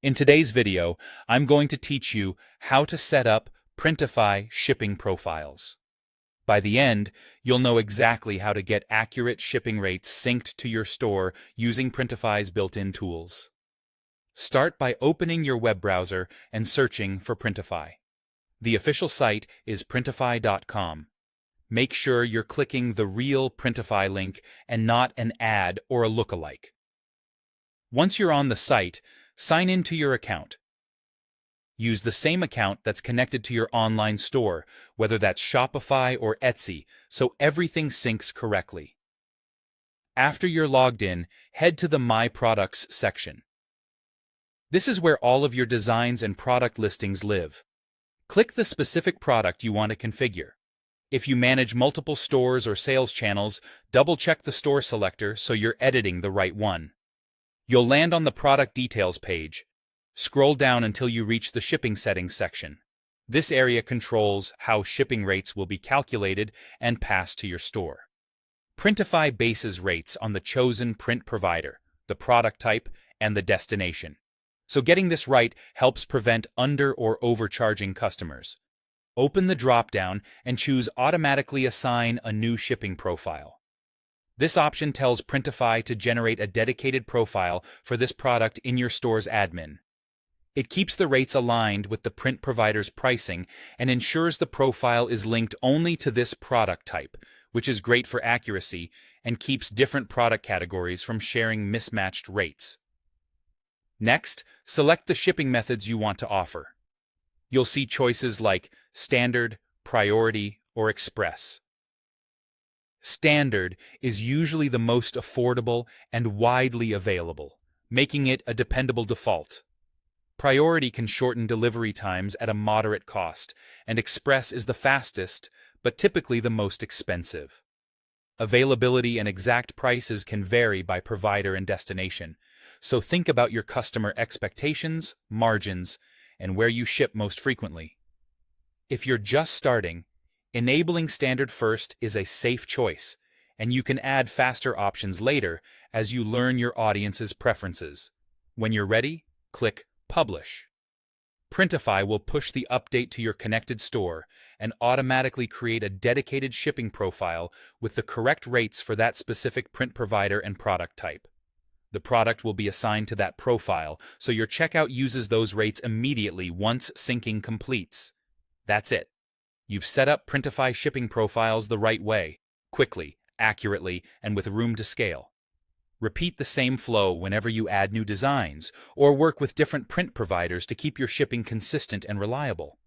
In today's video, I'm going to teach you how to set up Printify shipping profiles. By the end, you'll know exactly how to get accurate shipping rates synced to your store using Printify's built-in tools. Start by opening your web browser and searching for Printify. The official site is printify.com. Make sure you're clicking the real Printify link and not an ad or a lookalike. Once you're on the site, sign in to your account. Use the same account that's connected to your online store, whether that's Shopify or Etsy, so everything syncs correctly. After you're logged in, head to the My Products section. This is where all of your designs and product listings live. Click the specific product you want to configure. If you manage multiple stores or sales channels, double-check the store selector so you're editing the right one. You'll land on the product details page. Scroll down until you reach the shipping settings section. This area controls how shipping rates will be calculated and passed to your store. Printify bases rates on the chosen print provider, the product type, and the destination. So getting this right helps prevent under- or overcharging customers. Open the drop-down and choose Automatically Assign a New Shipping Profile. This option tells Printify to generate a dedicated profile for this product in your store's admin. It keeps the rates aligned with the print provider's pricing and ensures the profile is linked only to this product type, which is great for accuracy and keeps different product categories from sharing mismatched rates. Next, select the shipping methods you want to offer. You'll see choices like Standard, Priority, or Express. Standard is usually the most affordable and widely available, making it a dependable default. Priority can shorten delivery times at a moderate cost, and Express is the fastest, but typically the most expensive. Availability and exact prices can vary by provider and destination, so think about your customer expectations, margins, and where you ship most frequently. If you're just starting, enabling Standard first is a safe choice, and you can add faster options later as you learn your audience's preferences. When you're ready, click Publish. Printify will push the update to your connected store and automatically create a dedicated shipping profile with the correct rates for that specific print provider and product type. The product will be assigned to that profile, so your checkout uses those rates immediately once syncing completes. That's it. You've set up Printify shipping profiles the right way, quickly, accurately, and with room to scale. Repeat the same flow whenever you add new designs, or work with different print providers to keep your shipping consistent and reliable.